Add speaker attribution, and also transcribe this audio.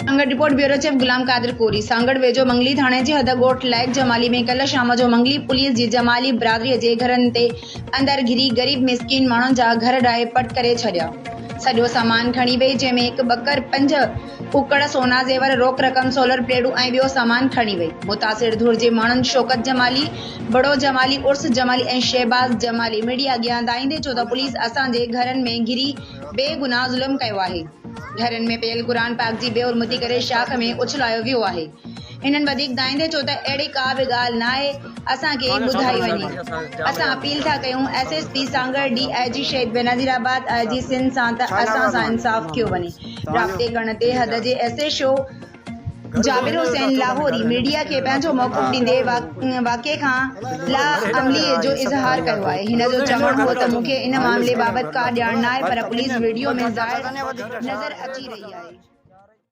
Speaker 1: Sanghar report bureau chief Ghulam Qadir कोरी। सांगड़ वेझो मंगली थाणे जे हद ॻोठ लाइक जमाली में कल शाम जो मंगली पुलिस जी जमाली बिरादरीअ जे घरनि ते अंदर घिरी गरीब मिसकिन माण्हुनि जा घर ॾाहे पट करे छॾिया। सॼो सामान खणी वई, जंहिंमें हिकु बकर, 5 कुकड़, सोना ज़ेवर, रोक रक़म, सोलर प्लेटूं ऐं ॿियो सामान खणी वई। मुतासिर धुर जे माण्हुनि शौकत जमाली, बड़ो जमाली, उर्स जमाली ऐं शहबाज़ जमाली मीडिया अॻियां हंधाईंदे चयो त पुलिस असांजे घरनि में घिरी बेगुनाह ज़ुल्म कयो आहे। घरनि में पियल क़ुरान पाक जी बेहुरमती करे शाख में उछलायो वियो आहे। इन्हनि वधीक दाईंदे चयो त अहिड़ी का बि ॻाल्हि न आहे, असांखे ॿुधाई वञे। असां अपील था कयूं एसएसपी सांगड़, डीआईजी शहीद बेनज़ीराबाद, आईजी सिंध सां त असां सां इंसाफ़ कयो वञे। राब्ते करण ते हद जे एसएचओ जाबिर हुसैन लाहौरी मीडिया खे पंहिंजो मौक़िफ़ ॾींदे वाक़िए खां लाअमली जो इज़हार कयो आहे। हिन जो चवणु हो त मूंखे इन मामले बाबति का ॼाण न आहे, पर पुलिस वीडियो में ज़ाहिर नज़र अची रही आहे।